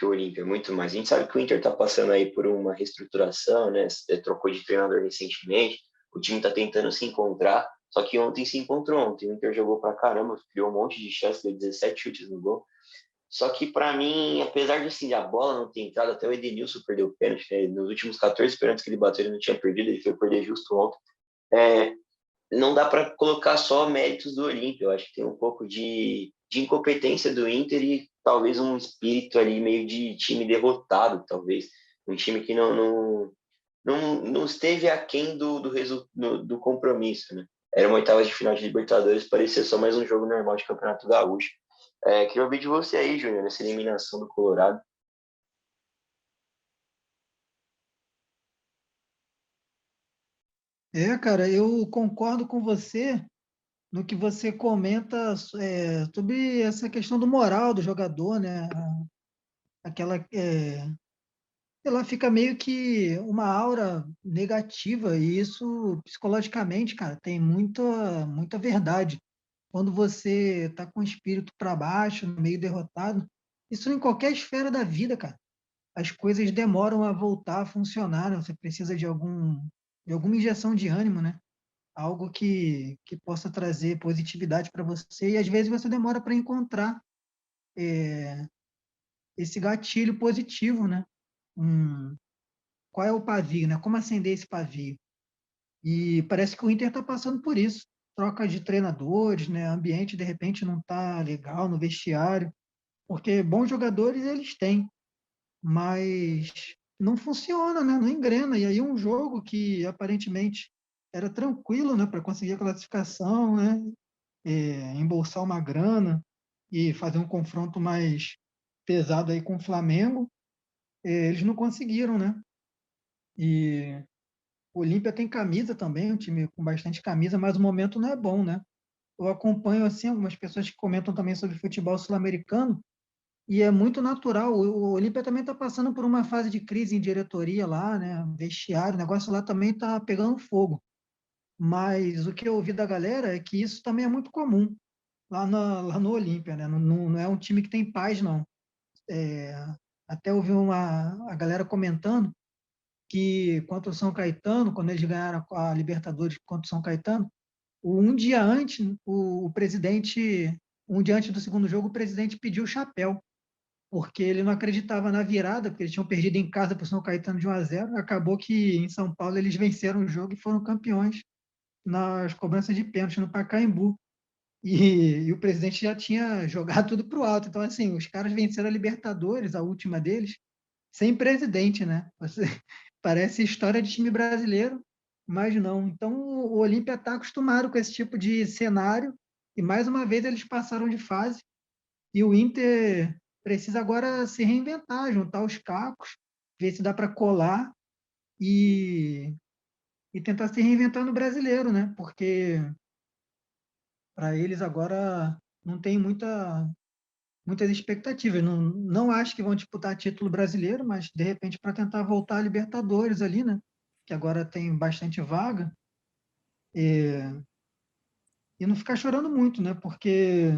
A: Olímpia, muito mais. A gente sabe que o Inter está passando aí por uma reestruturação, né? Trocou de treinador recentemente, o time está tentando se encontrar, só que ontem se encontrou. Ontem o Inter jogou pra caramba, criou um monte de chances, deu 17 chutes no gol. Só que para mim, apesar de assim, a bola não ter entrado, até o Edenilson perdeu o pênalti, né? Nos últimos 14 pênaltis que ele bateu, ele não tinha perdido, ele foi perder justo ontem. Não dá para colocar só méritos do Olímpia. Eu acho que tem um pouco de incompetência do Inter e talvez um espírito ali meio de time derrotado, talvez. Um time que não esteve aquém do compromisso, né? Era uma oitava de final de Libertadores, parecia só mais um jogo normal de Campeonato Gaúcho. Queria ouvir de você aí, Júnior, nessa eliminação do Colorado.
B: Cara, eu concordo com você no que você comenta sobre essa questão do moral do jogador, né? Aquela, ela fica meio que uma aura negativa e isso psicologicamente, cara, tem muita verdade. Quando você está com o espírito para baixo, meio derrotado, isso em qualquer esfera da vida, cara, as coisas demoram a voltar a funcionar, né? Você precisa de alguma injeção de ânimo, né? Algo que possa trazer positividade para você e às vezes você demora para encontrar esse gatilho positivo, né? Um, qual é o pavio, né? Como acender esse pavio? E parece que o Inter está passando por isso. Troca de treinadores, né? O ambiente de repente não está legal no vestiário, porque bons jogadores eles têm, mas não funciona, né? Não engrena. E aí um jogo que aparentemente era tranquilo, né? Para conseguir a classificação, né? Embolsar uma grana e fazer um confronto mais pesado aí com o Flamengo, eles não conseguiram, né? E o Olímpia tem camisa também, um time com bastante camisa, mas o momento não é bom, né? Eu acompanho assim algumas pessoas que comentam também sobre futebol sul-americano e é muito natural. O Olímpia também está passando por uma fase de crise em diretoria lá, né? Vestiário, o negócio lá também está pegando fogo. Mas o que eu ouvi da galera é que isso também é muito comum lá no Olímpia, né? Não é um time que tem paz, não. Até ouvi a galera comentando que contra o São Caetano, quando eles ganharam a Libertadores contra o São Caetano, um dia antes, o presidente, um dia antes do segundo jogo, o presidente pediu o chapéu, porque ele não acreditava na virada, porque eles tinham perdido em casa para o São Caetano de 1-0. Acabou que em São Paulo eles venceram o jogo e foram campeões nas cobranças de pênalti no Pacaembu. E o presidente já tinha jogado tudo para o alto. Então, assim, os caras venceram a Libertadores, a última deles, sem presidente, né? Parece história de time brasileiro, mas não. Então, o Olímpia está acostumado com esse tipo de cenário e, mais uma vez, eles passaram de fase e o Inter precisa agora se reinventar, juntar os cacos, ver se dá para colar e, e tentar se reinventar no brasileiro, né? Porque para eles agora não tem muitas expectativas. Não acho que vão disputar título brasileiro, mas de repente para tentar voltar a Libertadores ali, né? Que agora tem bastante vaga, e não ficar chorando muito, né? Porque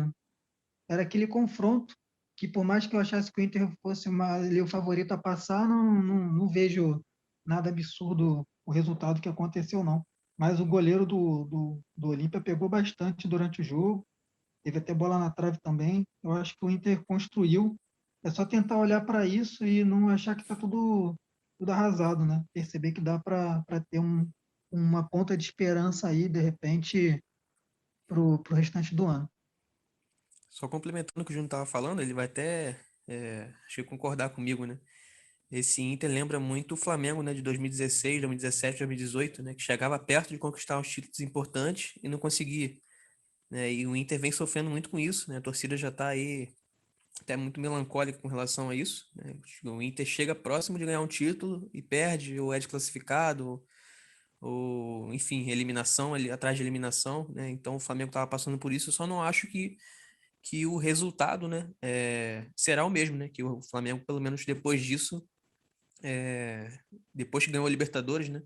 B: era aquele confronto. que por mais que eu achasse que o Inter fosse ali o favorito a passar, não vejo nada absurdo o resultado que aconteceu, não. Mas o goleiro do Olímpia pegou bastante durante o jogo, teve até bola na trave também. Eu acho que o Inter construiu. É só tentar olhar para isso e não achar que está tudo arrasado, né? Perceber que dá para ter uma ponta de esperança aí, de repente, para o restante do ano.
D: Só complementando o que o Júnior estava falando, ele vai até, acho que concordar comigo, né? Esse Inter lembra muito o Flamengo, né, de 2016, 2017, 2018, né, que chegava perto de conquistar os títulos importantes e não conseguia, né? E o Inter vem sofrendo muito com isso, né? A torcida já está aí até muito melancólica com relação a isso, né? O Inter chega próximo de ganhar um título e perde, ou é desclassificado, ou enfim, eliminação, atrás de eliminação, né? Então o Flamengo estava passando por isso. Eu só não acho que o resultado, né, será o mesmo, né? Que o Flamengo, pelo menos depois disso, depois que ganhou a Libertadores, né?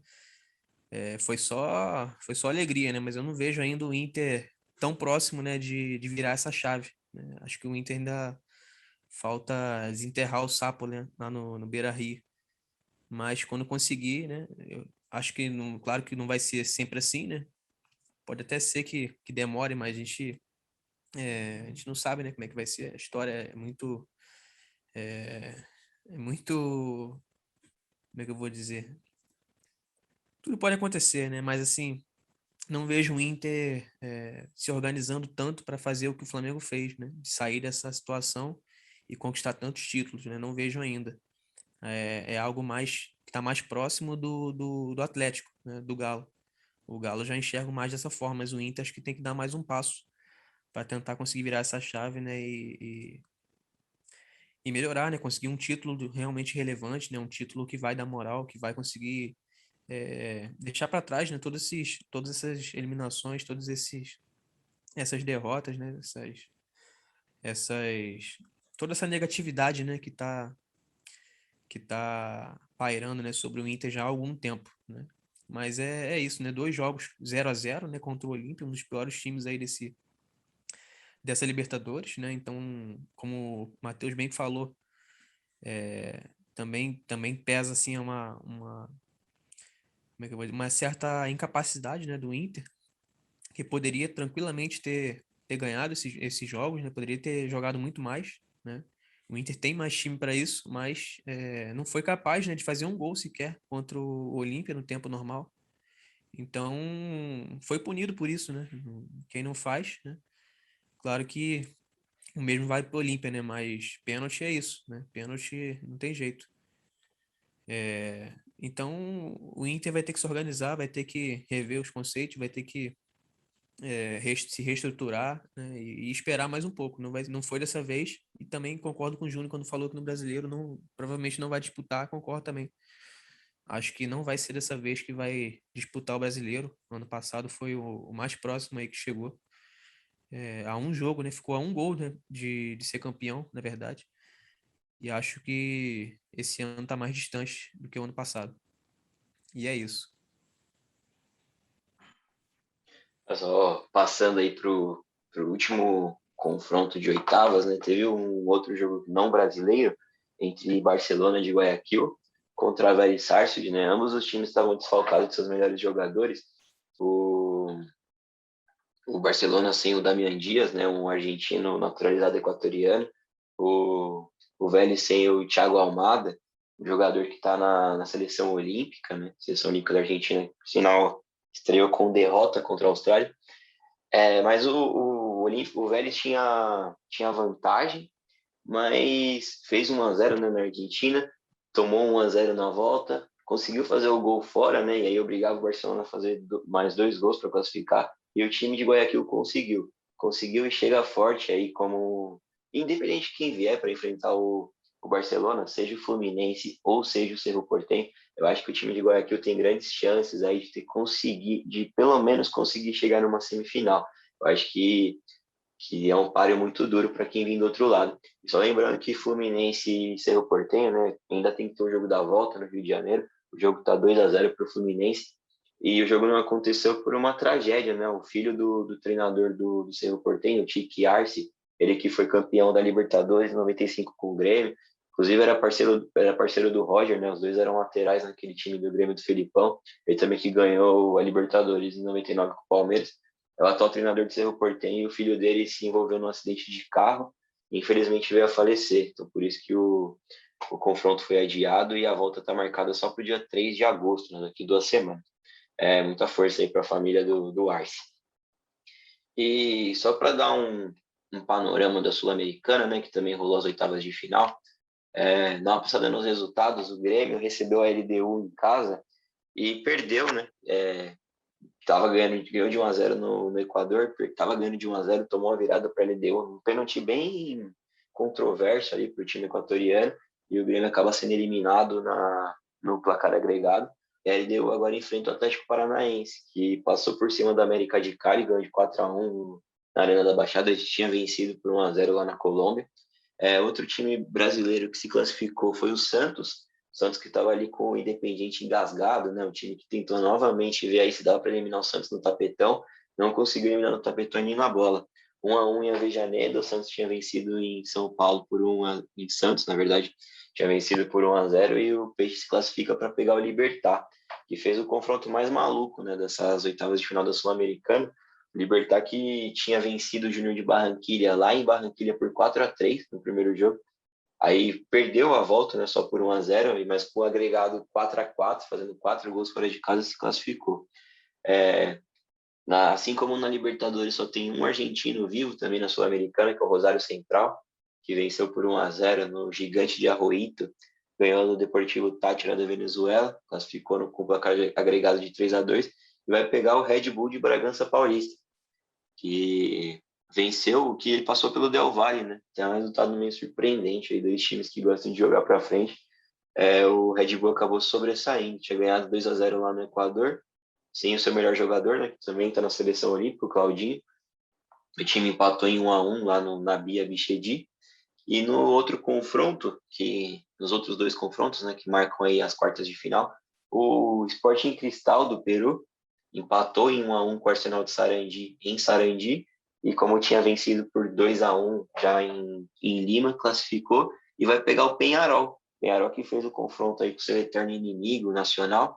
D: Foi só alegria, né? Mas eu não vejo ainda o Inter tão próximo, né, de virar essa chave, né? Acho que o Inter ainda falta desenterrar o sapo, né, lá no Beira-Rio. Mas quando conseguir, né? Eu acho que, não, claro que não vai ser sempre assim, né? Pode até ser que demore, mas a gente não sabe, né, como é que vai ser. A história é muito, como é que eu vou dizer? Tudo pode acontecer, né? Mas assim, não vejo o Inter se organizando tanto para fazer o que o Flamengo fez, né? De sair dessa situação e conquistar tantos títulos, né? Não vejo ainda. É algo mais que está mais próximo do Atlético, né? Do Galo. O Galo já enxergo mais dessa forma, mas o Inter acho que tem que dar mais um passo para tentar conseguir virar essa chave, né? E melhorar, né? Conseguir um título realmente relevante, né? Um título que vai dar moral, que vai conseguir deixar para trás, né? Todas essas eliminações, essas derrotas, né? Essas, toda essa negatividade, né? Que tá pairando, né? Sobre o Inter já há algum tempo, né? Mas é isso, né? 2 jogos 0-0, né? Contra o Olímpia, um dos piores times aí dessa Libertadores, né? Então, como o Matheus bem falou, também pesa assim como é que eu vou dizer? Uma certa incapacidade, né, do Inter, que poderia tranquilamente ter ganhado esses jogos, né? Poderia ter jogado muito mais, né? O Inter tem mais time para isso, mas não foi capaz, né, de fazer um gol sequer contra o Olímpia no tempo normal. Então, foi punido por isso, né? Quem não faz, né? Claro que o mesmo vai para o Olímpia, né? Mas pênalti é isso, né? Pênalti não tem jeito. Então, o Inter vai ter que se organizar, vai ter que rever os conceitos, vai ter que se reestruturar, né, e esperar mais um pouco. Não foi dessa vez. E também concordo com o Júnior quando falou que no brasileiro provavelmente não vai disputar. Concordo também. Acho que não vai ser dessa vez que vai disputar o brasileiro. Ano passado foi o mais próximo aí que chegou. A um jogo, né? Ficou a um gol, né, de ser campeão, na verdade. E acho que esse ano está mais distante do que o ano passado. E é isso.
A: Só passando aí pro último confronto de oitavas, né? Teve um outro jogo não brasileiro entre Barcelona de Guayaquil contra a Vélez Sarsfield, né? Ambos os times estavam desfalcados de seus melhores jogadores. O Barcelona sem o Damian Dias, né? Um argentino naturalizado equatoriano. O Vélez sem o Thiago Almada, um jogador que está na seleção olímpica, né? Seleção olímpica da Argentina, por sinal, estreou com derrota contra a Austrália. Mas o Vélez tinha vantagem, mas fez 1-0, né, na Argentina, tomou 1-0 na volta, conseguiu fazer o gol fora, né, e aí obrigava o Barcelona a fazer mais 2 gols para classificar, e o time de Guayaquil conseguiu e chega forte aí como, independente de quem vier para enfrentar o Barcelona, seja o Fluminense ou seja o Cerro Porteño, eu acho que o time de Guayaquil tem grandes chances aí de pelo menos conseguir chegar numa semifinal. Eu acho que é um páreo muito duro para quem vem do outro lado. E só lembrando que Fluminense e Cerro Porteño, né, ainda tem que ter o jogo da volta no Rio de Janeiro. O jogo está 2-0 para o Fluminense. E o jogo não aconteceu por uma tragédia, né? O filho do treinador do Cerro Porteño, o Chiqui Arce, Ele que foi campeão da Libertadores em 95 com o Grêmio, inclusive era parceiro do Roger, né? Os dois eram laterais naquele time do Grêmio do Felipão. Ele também que ganhou a Libertadores em 99 com o Palmeiras. É o atual treinador do Cerro Porteño, e o filho dele se envolveu num acidente de carro e infelizmente veio a falecer. Então por isso que o confronto foi adiado e a volta está marcada só para o dia 3 de agosto, né? Daqui 2 semanas. Muita força aí para a família do Arce. E só para dar um panorama da Sul-Americana, né, que também rolou as oitavas de final, dá uma passada nos resultados. O Grêmio recebeu a LDU em casa e perdeu, né? Ganhou de 1-0 no Equador, estava ganhando de 1-0, tomou a virada para a LDU, um pênalti bem controverso ali para o time equatoriano, e o Grêmio acaba sendo eliminado no placar agregado. E a LDU agora enfrenta o Atlético Paranaense, que passou por cima da América de Cali, ganhou de 4-1 na Arena da Baixada. Eles tinham vencido por 1-0 lá na Colômbia. Outro time brasileiro que se classificou foi o Santos. O Santos que estava ali com o Independiente engasgado, né? O time que tentou novamente ver aí se dava para eliminar o Santos no tapetão, não conseguiu eliminar no tapetão nem na bola. 1-1 em Avejaneda. O Santos tinha vencido em São Paulo em Santos, na verdade, tinha vencido por 1-0, e o Peixe se classifica para pegar o Libertad, que fez o confronto mais maluco, né, dessas oitavas de final da Sul-Americana. O Libertad que tinha vencido o Júnior de Barranquilla lá em Barranquilla por 4-3 no primeiro jogo. Aí perdeu a volta, né, só por 1-0, mas com o agregado 4-4, fazendo 4 gols fora de casa, se classificou. Assim como na Libertadores só tem um argentino vivo também na Sul-Americana, que é o Rosário Central, que venceu por 1-0 no Gigante de Arroito, ganhou do Deportivo Táchira da Venezuela, classificou com o placar agregado de 3-2, e vai pegar o Red Bull de Bragança Paulista, que venceu, o que ele passou pelo Del Valle, né? Tem um resultado meio surpreendente aí, 2 times que gostam de jogar para frente. O Red Bull acabou sobressaindo, tinha ganhado 2-0 lá no Equador, sem o seu melhor jogador, né? Que também está na seleção olímpica, o Claudinho. O time empatou em 1-1 lá na Bia Bichedi. E nos outros 2 confrontos, né, que marcam aí as quartas de final, o Sporting Cristal do Peru empatou em 1-1 com o Arsenal de Sarandi em Sarandi, e como tinha vencido por 2-1 já em Lima, classificou e vai pegar o Peñarol. Peñarol que fez o confronto aí com o seu eterno inimigo nacional.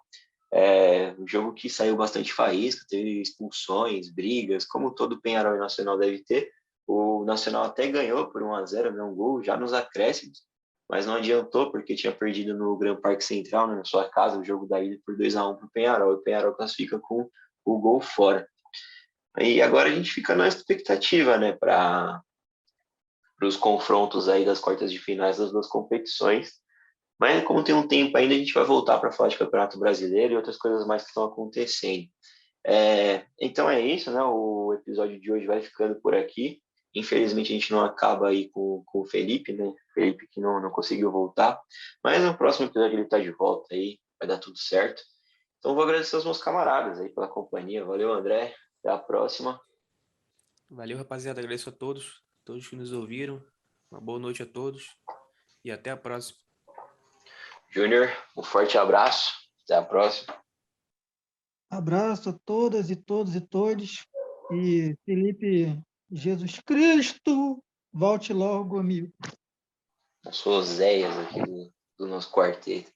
A: Um jogo que saiu bastante faísca, teve expulsões, brigas, como todo Peñarol e Nacional deve ter. O Nacional até ganhou por 1-0, né, um gol já nos acréscimos, mas não adiantou porque tinha perdido no Gran Parque Central, né, na sua casa, o jogo da ida por 2-1 para o Peñarol. E o Peñarol classifica com o gol fora. E agora a gente fica na expectativa, né, para os confrontos aí das quartas de finais das 2 competições. Mas como tem um tempo ainda, a gente vai voltar para falar de Campeonato Brasileiro e outras coisas mais que estão acontecendo. Então é isso, né? O episódio de hoje vai ficando por aqui. Infelizmente a gente não acaba aí com o Felipe, né? Felipe que não conseguiu voltar. Mas no próximo episódio ele está de volta aí, vai dar tudo certo. Então vou agradecer aos meus camaradas aí pela companhia. Valeu, André. Até a próxima.
D: Valeu, rapaziada. Agradeço a todos que nos ouviram. Uma boa noite a todos e até a próxima.
A: Júnior, um forte abraço. Até a próxima.
B: Abraço a todas e todos e todos. E Felipe Jesus Cristo, volte logo, amigo.
A: Eu sou Oséias aqui do nosso quarteto.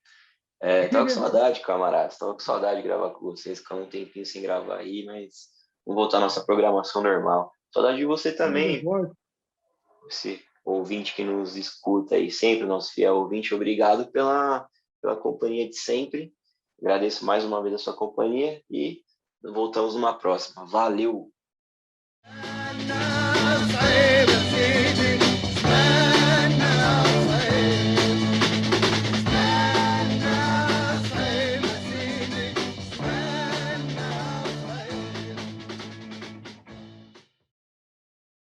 A: Tava com saudade, camaradas. Tava com saudade de gravar com vocês. Ficamos um tempinho sem gravar aí, mas vamos voltar à nossa programação normal. Saudade de você também, esse ouvinte que nos escuta aí sempre, nosso fiel ouvinte. Obrigado pela companhia de sempre. Agradeço mais uma vez a sua companhia e voltamos numa próxima. Valeu!